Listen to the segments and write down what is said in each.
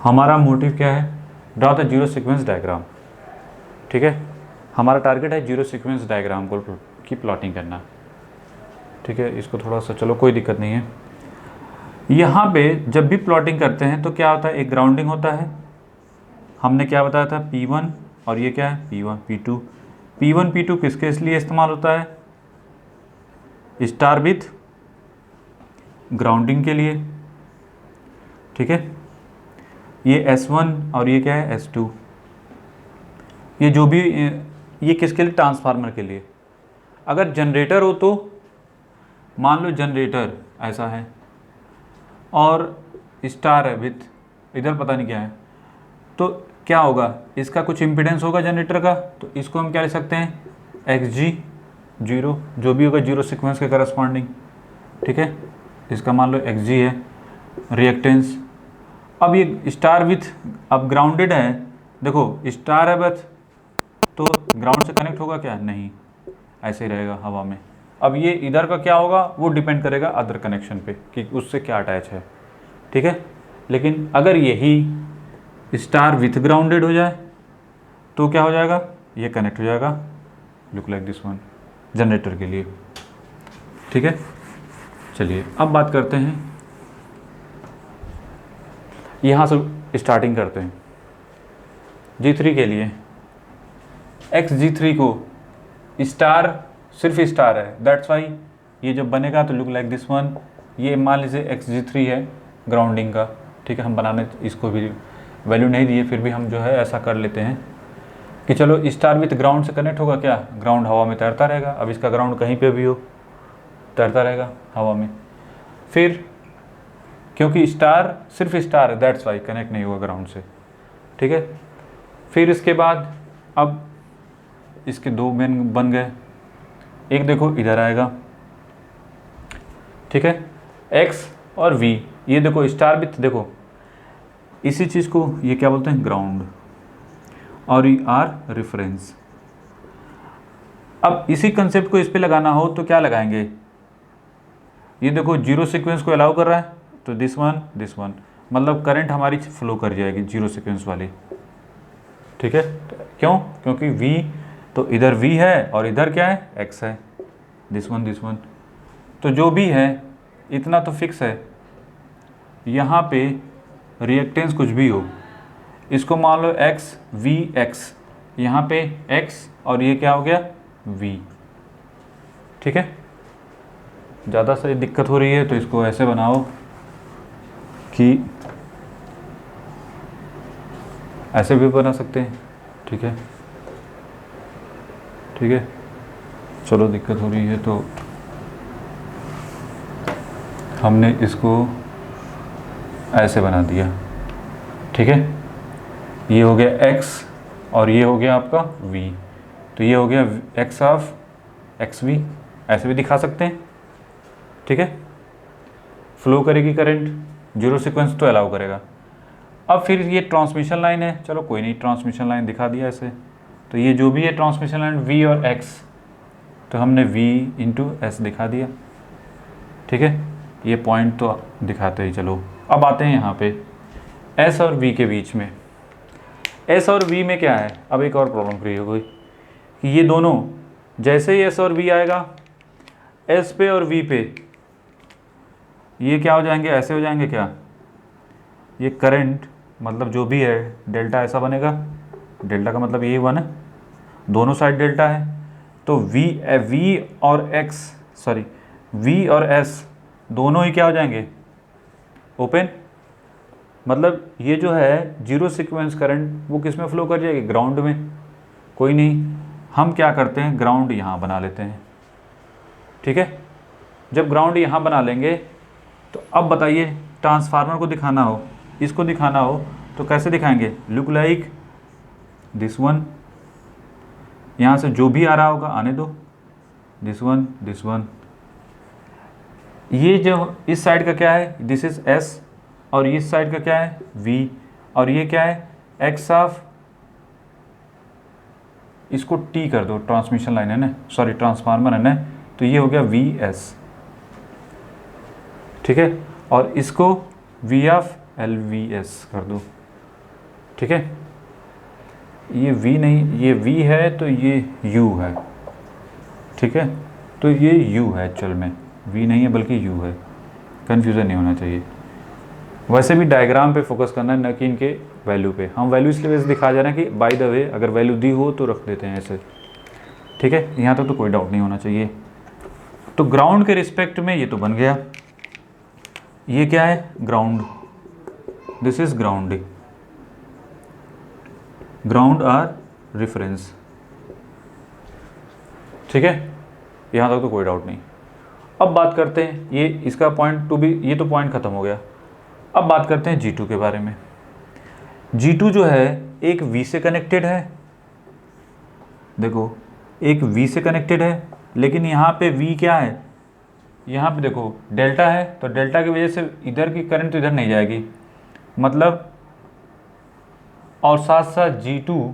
हमारा मोटिव क्या है, draw the zero sequence diagram. ठीक है, हमारा टारगेट है जीरो सीक्वेंस डायग्राम को की प्लॉटिंग करना। ठीक है, इसको थोड़ा सा, चलो कोई दिक्कत नहीं है। यहाँ पे जब भी प्लॉटिंग करते हैं तो क्या होता है, एक ग्राउंडिंग होता है। हमने क्या बताया था, P1 और ये क्या है P1 P2। P1 P2 किसके लिए इस्तेमाल होता है, स्टार विथ ग्राउंडिंग के लिए। ठीक है, ये S1 और ये क्या है S2, ये जो भी, ये किसके लिए, ट्रांसफार्मर के लिए। अगर जनरेटर हो तो मान लो जनरेटर ऐसा है और स्टार है विथ, इधर पता नहीं क्या है, तो क्या होगा, इसका कुछ इम्पिडेंस होगा जनरेटर का, तो इसको हम क्या लिख सकते हैं, XG जीरो, जो भी होगा जीरो सीक्वेंस के करस्पॉन्डिंग। ठीक है, इसका मान लो XG है रिएक्टेंस। अब ये स्टार विथ, अब ग्राउंडेड है, देखो स्टार है बस, तो ग्राउंड से कनेक्ट होगा क्या, नहीं, ऐसे ही रहेगा हवा में। अब ये इधर का क्या होगा, वो डिपेंड करेगा अदर कनेक्शन पे कि उससे क्या अटैच है। ठीक है, लेकिन अगर यही स्टार विथ ग्राउंडेड हो जाए तो क्या हो जाएगा, ये कनेक्ट हो जाएगा, look like this one, generator के लिए। ठीक है, चलिए अब बात करते हैं, यहाँ से स्टार्टिंग करते हैं G3 के लिए। XG3 को स्टार, सिर्फ स्टार है, दैट्स वाई ये जब बनेगा तो लुक लाइक दिस वन। ये मान लीजिए XG3 है ग्राउंडिंग का। ठीक है, हम बनाने इसको भी वैल्यू नहीं दिए, फिर भी हम जो है ऐसा कर लेते हैं कि चलो स्टार विथ ग्राउंड से कनेक्ट होगा क्या, ग्राउंड हवा में तैरता रहेगा। अब इसका ग्राउंड कहीं पे भी हो तैरता रहेगा हवा में। फिर क्योंकि स्टार सिर्फ स्टार है, दैट्स वाई कनेक्ट नहीं होगा ग्राउंड से। ठीक है, फिर इसके बाद अब इसके दो मेन बन गए, एक देखो इधर आएगा। ठीक है, X और V, ये देखो स्टार विथ, देखो इसी चीज़ को ये क्या बोलते हैं, ग्राउंड, और ये R रेफरेंस। अब इसी कंसेप्ट को इस पे लगाना हो तो क्या लगाएंगे, ये देखो जीरो सीक्वेंस को अलाउ कर रहा है तो दिस वन, मतलब करंट हमारी फ्लो कर जाएगी जीरो सीक्वेंस वाली। ठीक है, क्यों, क्योंकि V तो इधर V है और इधर क्या है, X है, दिस वन। तो जो भी है इतना तो फिक्स है। यहाँ पे रिएक्टेंस कुछ भी हो, इसको मान लो XVX, यहाँ पे X और ये क्या हो गया V। ठीक है, ज़्यादा सा दिक्कत हो रही है तो इसको ऐसे बनाओ कि ऐसे भी बना सकते हैं। ठीक है, ठीक है, चलो दिक्कत हो रही है तो हमने इसको ऐसे बना दिया। ठीक है, ये हो गया X और ये हो गया आपका V, तो ये हो गया X ऑफ XV, ऐसे भी दिखा सकते हैं। ठीक है, फ्लो करेगी करंट, जीरो सीक्वेंस तो अलाउ करेगा। अब फिर ये ट्रांसमिशन लाइन है, चलो कोई नहीं, ट्रांसमिशन लाइन दिखा दिया ऐसे। तो ये जो भी है ट्रांसमिशन लाइन V और X, तो हमने V इंटू S दिखा दिया। ठीक है, ये पॉइंट तो दिखाते ही चलो। अब आते हैं यहाँ पे S और V के बीच में। S और V में क्या है, अब एक और प्रॉब्लम क्रिएट हो गई कि ये दोनों जैसे ही S और V आएगा, S पे और V पे ये क्या हो जाएंगे, ऐसे हो जाएंगे क्या, ये करंट मतलब जो भी है डेल्टा ऐसा बनेगा। डेल्टा का मतलब यही वन है, दोनों साइड डेल्टा है। तो V और X, सॉरी V और S दोनों ही क्या हो जाएंगे, ओपन। मतलब ये जो है जीरो सीक्वेंस करंट वो किस में फ्लो कर जाएगी, ग्राउंड में। कोई नहीं, हम क्या करते हैं, ग्राउंड यहाँ बना लेते हैं। ठीक है, जब ग्राउंड यहाँ बना लेंगे तो अब बताइए ट्रांसफार्मर को दिखाना हो, इसको दिखाना हो तो कैसे दिखाएंगे, लुक लाइक दिस वन। यहाँ से जो भी आ रहा होगा आने दो, दिस वन। ये जो इस साइड का क्या है, दिस इज S, और इस साइड का क्या है V, और ये क्या है X ऑफ, इसको T कर दो, ट्रांसमिशन लाइन है ना, सॉरी ट्रांसफार्मर है ना, तो ये हो गया VS। ठीक है, और इसको V ऑफ LVS कर दो, ठीक है, ये V नहीं, ये V है तो ये U है, ठीक है, तो ये U है एक्चुअल में, V नहीं है बल्कि U है, कन्फ्यूज़न नहीं होना चाहिए। वैसे भी डायग्राम पे फोकस करना है, न कि इनके वैल्यू पे। हम वैल्यू इसलिए वैसे दिखा जा रहे हैं कि बाय द वे अगर वैल्यू दी हो तो रख देते हैं ऐसे, ठीक है, यहाँ तक तो कोई डाउट नहीं होना चाहिए। तो ग्राउंड के रिस्पेक्ट में ये तो बन गया, ये क्या है, ground, this is ground, ground are reference, ठीक है, यहाँ तक तो कोई डाउट नहीं। अब बात करते हैं, ये इसका पॉइंट टू भी, ये तो पॉइंट खत्म हो गया। अब बात करते हैं G2 के बारे में। G2 जो है एक V से कनेक्टेड है, देखो एक V से कनेक्टेड है, लेकिन यहाँ पे V क्या है, यहाँ पे देखो डेल्टा है, तो डेल्टा की वजह से इधर की करंट तो इधर नहीं जाएगी, मतलब, और साथ साथ G2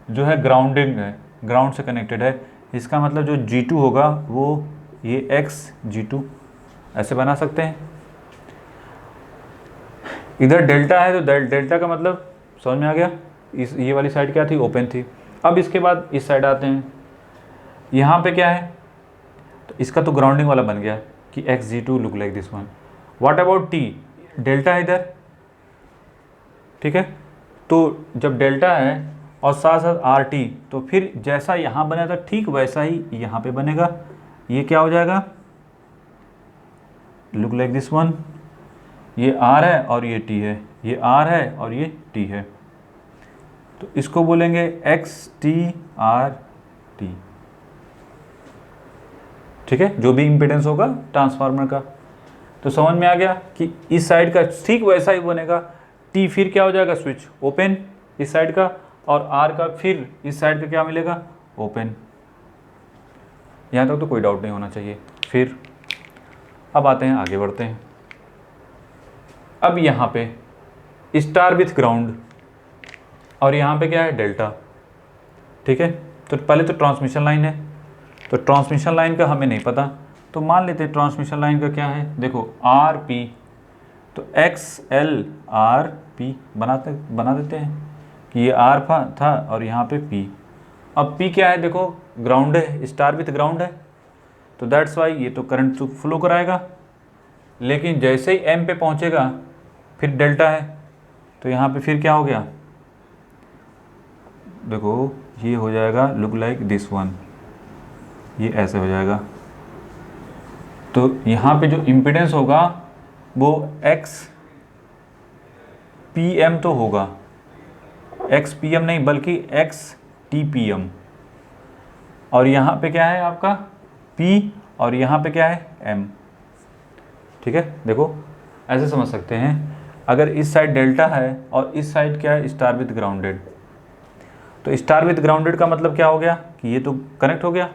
जो है ग्राउंडिंग है, ग्राउंड से कनेक्टेड है, इसका मतलब जो G2 होगा वो ये X G2 ऐसे बना सकते हैं। इधर डेल्टा है तो डेल्टा का मतलब समझ में आ गया, इस ये वाली साइड क्या थी, ओपन थी। अब इसके बाद इस साइड आते हैं, यहाँ पे क्या है, तो इसका तो ग्राउंडिंग वाला बन गया कि x G2 look like this one. What about T, delta है इधर, ठीक है, तो जब डेल्टा है और साथ साथ RT, तो फिर जैसा यहाँ बना था ठीक वैसा ही यहाँ पे बनेगा, ये क्या हो जाएगा, लुक लाइक दिस वन, ये R है और ये T है, ये R है और ये T है, तो इसको बोलेंगे XTRT, ठीक है, जो भी इम्पीडेंस होगा ट्रांसफार्मर का। तो समझ में आ गया कि इस साइड का ठीक वैसा ही बनेगा, T फिर क्या हो जाएगा, स्विच ओपन इस साइड का, और R का फिर इस साइड का क्या मिलेगा, ओपन। यहाँ तक तो कोई डाउट नहीं होना चाहिए। फिर अब आते हैं, आगे बढ़ते हैं। अब यहाँ पे स्टार विथ ग्राउंड और यहाँ पे क्या है, डेल्टा, ठीक है, तो पहले तो ट्रांसमिशन लाइन है, तो ट्रांसमिशन लाइन का हमें नहीं पता, तो मान लेते हैं ट्रांसमिशन लाइन का क्या है, देखो RP, तो XLRP बना देते हैं कि ये R था और यहाँ पे P। अब P क्या है, देखो ग्राउंड है, स्टार विथ ग्राउंड है, तो दैट्स वाई ये तो करंट फ्लो कराएगा, लेकिन जैसे ही M पे पहुँचेगा फिर डेल्टा है, तो यहाँ पे फिर क्या हो गया, देखो ये हो जाएगा लुक लाइक दिस वन, ये ऐसे हो जाएगा। तो यहाँ पे जो इम्पीडेंस होगा वो XPM तो होगा, XPM नहीं बल्कि XTPM, और यहाँ पे क्या है आपका P और यहाँ पे क्या है M, ठीक है। देखो ऐसे समझ सकते हैं, अगर इस साइड डेल्टा है और इस साइड क्या है, स्टार विथ ग्राउंडेड, तो स्टार विथ ग्राउंडेड का मतलब क्या हो गया कि ये तो कनेक्ट हो गया।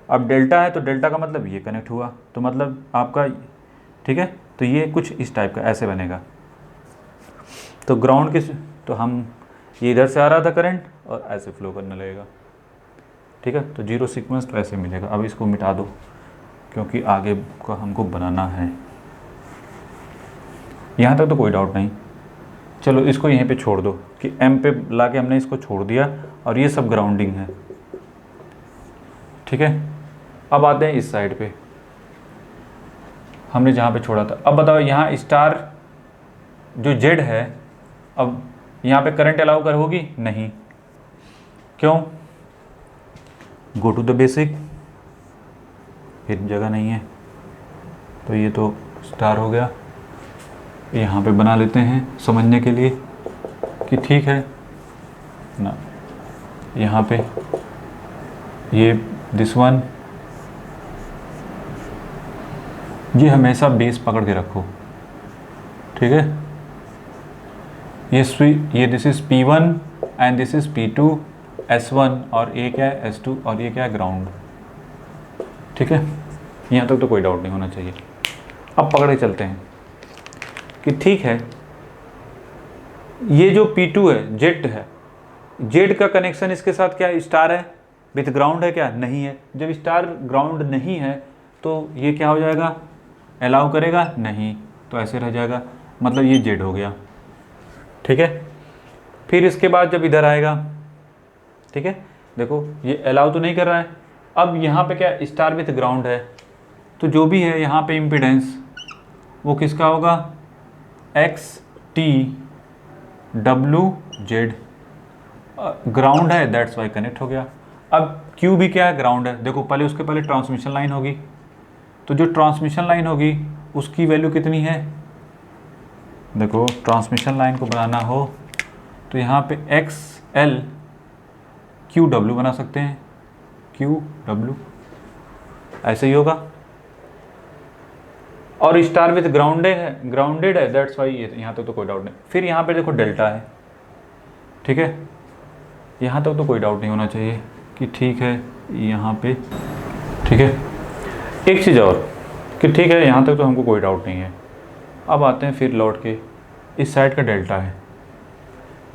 अब डेल्टा है तो डेल्टा का मतलब ये कनेक्ट हुआ, तो मतलब आपका, ठीक है, तो ये कुछ इस टाइप का ऐसे बनेगा। तो ग्राउंड के, तो हम ये इधर से आ रहा था करंट और ऐसे फ्लो करने लगेगा, ठीक है, तो जीरो सीक्वेंस तो ऐसे मिलेगा। अब इसको मिटा दो क्योंकि आगे का हमको बनाना है। यहाँ तक तो कोई डाउट नहीं, चलो इसको यहीं पे छोड़ दो कि M पे लाके हमने इसको छोड़ दिया और ये सब ग्राउंडिंग है, ठीक है। अब आते हैं इस साइड पे, हमने जहाँ पे छोड़ा था। अब बताओ यहाँ स्टार जो Z है, अब यहाँ पे करंट अलाउ कर होगी नहीं, क्यों, गो टू द बेसिक, फिर जगह नहीं है, तो ये तो स्टार हो गया। यहाँ पे बना लेते हैं समझने के लिए कि ठीक है ना, यहाँ पे ये दिस वन, ये हमेशा बेस पकड़ के रखो, ठीक है। ये this is P1 and this is P2 S1, और ये क्या है S2, और ये क्या है ग्राउंड, ठीक है। यहाँ तक तो कोई डाउट नहीं होना चाहिए। अब पकड़े चलते हैं कि ठीक है, ये जो P2 है, जेड है, जेड का कनेक्शन इसके साथ क्या है, स्टार है विथ ग्राउंड है क्या, नहीं है। जब स्टार ग्राउंड नहीं है तो ये क्या हो जाएगा, अलाउ करेगा नहीं, तो ऐसे रह जाएगा, मतलब ये जेड हो गया, ठीक है। फिर इसके बाद जब इधर आएगा, ठीक है, देखो ये अलाउ तो नहीं कर रहा है। अब यहाँ पे क्या स्टार विथ ग्राउंड है, तो जो भी है यहाँ पे इम्पीडेंस वो किसका होगा, x T W Z, ground है दैट्स वाई कनेक्ट हो गया। अब क्यू भी क्या है, ग्राउंड है। देखो पहले उसके पहले ट्रांसमिशन लाइन होगी, तो जो ट्रांसमिशन लाइन होगी उसकी वैल्यू कितनी है, देखो ट्रांसमिशन लाइन को बनाना हो तो यहाँ पे एक्स एल क्यू डब्ल्यू बना सकते हैं, क्यू डब्ल्यू ऐसे ही होगा। और स्टार विथ ग्राउंडेड है दैट्स वाई, यहाँ तक तो कोई डाउट नहीं। फिर यहाँ पे देखो डेल्टा है, ठीक है, यहाँ तक तो कोई डाउट नहीं होना चाहिए कि ठीक है यहाँ पे, ठीक है। एक चीज़ और कि ठीक है यहाँ तक तो हमको कोई डाउट नहीं है। अब आते हैं फिर लौट के इस साइड का डेल्टा है,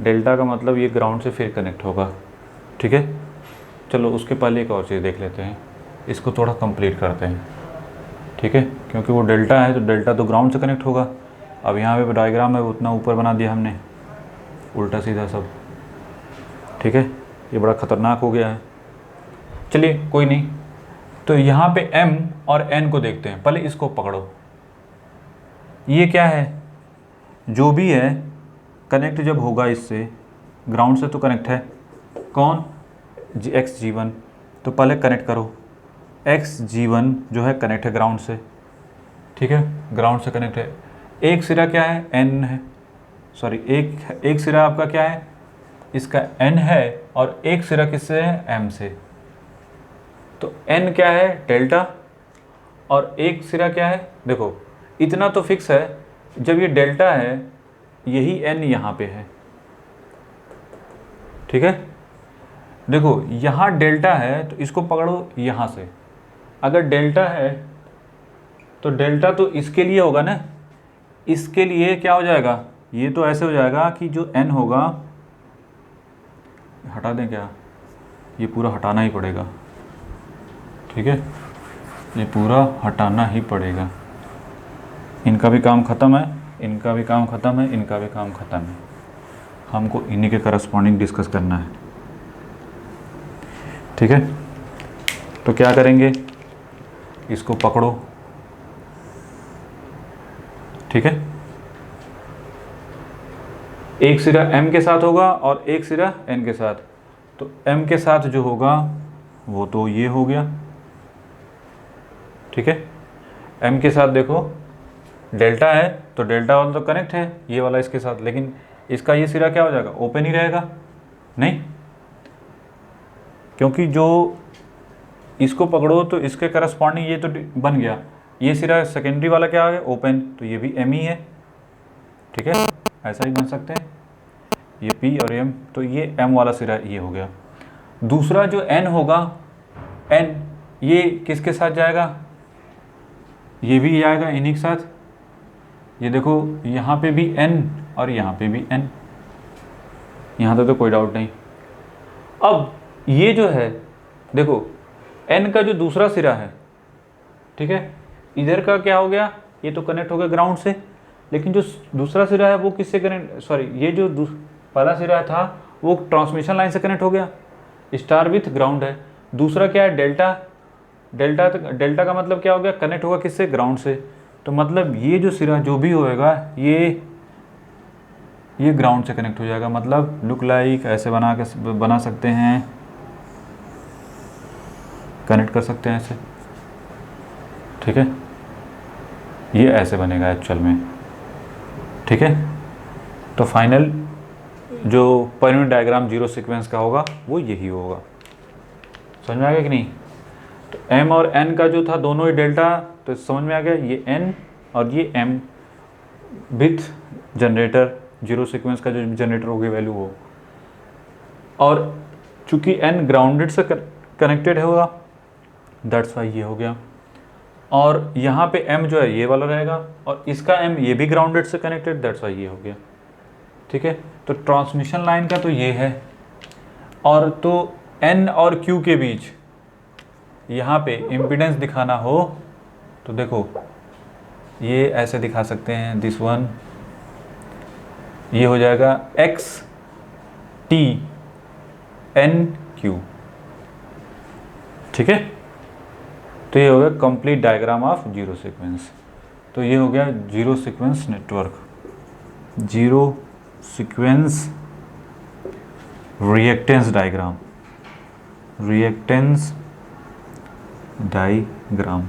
डेल्टा का मतलब ये ग्राउंड से फिर कनेक्ट होगा, ठीक है। चलो उसके पहले एक और चीज़ देख लेते हैं, इसको थोड़ा कंप्लीट करते हैं, ठीक है, क्योंकि वो डेल्टा है तो डेल्टा तो ग्राउंड से कनेक्ट होगा। अब यहाँ पे डायग्राम है उतना ऊपर बना दिया हमने, उल्टा सीधा सब, ठीक है, ये बड़ा ख़तरनाक हो गया है। चलिए कोई नहीं, तो यहाँ पे m और n को देखते हैं। पहले इसको पकड़ो, ये क्या है, जो भी है कनेक्ट जब होगा इससे, ग्राउंड से तो कनेक्ट है, कौन एक्स जी वन, तो पहले कनेक्ट करो, एक्स जी वन जो है कनेक्ट है ग्राउंड से, ठीक है, ग्राउंड से कनेक्ट है। एक सिरा क्या है, n है, सॉरी एक सिरा आपका क्या है, इसका n है, और एक सिरा किससे है, m से। तो n क्या है, डेल्टा, और एक सिरा क्या है, देखो इतना तो फिक्स है, जब ये डेल्टा है यही n यहाँ पे है, ठीक है। देखो यहाँ डेल्टा है तो इसको पकड़ो यहाँ से, अगर डेल्टा है तो डेल्टा तो इसके लिए होगा ना, इसके लिए क्या हो जाएगा, ये तो ऐसे हो जाएगा कि जो n होगा, हटा दें क्या, ये पूरा हटाना ही पड़ेगा, ठीक है, ये पूरा हटाना ही पड़ेगा। इनका भी काम ख़त्म है, इनका भी काम ख़त्म है, इनका भी काम ख़त्म है, हमको इन्हीं के करस्पॉन्डिंग डिस्कस करना है, ठीक है। तो क्या करेंगे, इसको पकड़ो, ठीक है, एक सिरा m के साथ होगा और एक सिरा n के साथ, तो m के साथ जो होगा वो तो ये हो गया, ठीक है। m के साथ देखो डेल्टा है तो डेल्टा वाला तो कनेक्ट है ये वाला इसके साथ, लेकिन इसका ये सिरा क्या हो जाएगा, ओपन ही रहेगा, नहीं, क्योंकि जो इसको पकड़ो तो इसके करस्पॉन्डिंग ये तो बन गया, ये सिरा सेकेंडरी वाला क्या आ गया, ओपन, तो ये भी m ही है, ठीक है, ऐसा ही बन सकते हैं, ये p और m, तो ये m वाला सिरा ये हो गया। दूसरा जो n होगा, n ये किसके साथ जाएगा, ये भी जाएगा इन्हीं के साथ, ये देखो यहाँ पे भी n और यहाँ पे भी n, यहाँ तक तो कोई डाउट नहीं। अब ये जो है देखो n का जो दूसरा सिरा है, ठीक है, इधर का क्या हो गया, ये तो कनेक्ट हो गया ग्राउंड से, लेकिन जो दूसरा सिरा है वो किससे कनेक्ट, सॉरी ये जो पहला सिरा था वो ट्रांसमिशन लाइन से कनेक्ट हो गया, स्टार विथ ग्राउंड है। दूसरा क्या है, डेल्टा, डेल्टा का मतलब क्या हो गया, कनेक्ट होगा किससे, ग्राउंड से, तो मतलब ये जो सिरा जो भी होएगा ये ग्राउंड से कनेक्ट हो जाएगा, मतलब लुक लाइक ऐसे बना सकते हैं, कनेक्ट कर सकते हैं ऐसे, ठीक है, ये ऐसे बनेगा एक्चुअल में, ठीक है। तो फाइनल जो per unit diagram zero sequence का होगा वो यही होगा, समझ में आ गया कि नहीं। तो m और n का जो था दोनों ही डेल्टा, तो समझ में आ गया, ये n और ये m with generator, zero sequence का जो जनरेटर होगी वैल्यू वो, और चूंकि n ग्राउंडेड से कनेक्टेड होगा दैट्स वाई ये हो गया, और यहाँ पे m जो है ये वाला रहेगा, और इसका m ये भी ग्राउंडेड से कनेक्टेड दैट्स वाई ये हो गया, ठीक है। तो ट्रांसमिशन लाइन का तो ये है, और तो n और q के बीच यहाँ पे इम्पीडेंस दिखाना हो तो देखो ये ऐसे दिखा सकते हैं, दिस वन ये हो जाएगा x टी एन क्यू। ठीक है, तो ये हो गया complete diagram of zero sequence. तो ये हो गया zero sequence network, zero sequence reactance diagram, reactance diagram.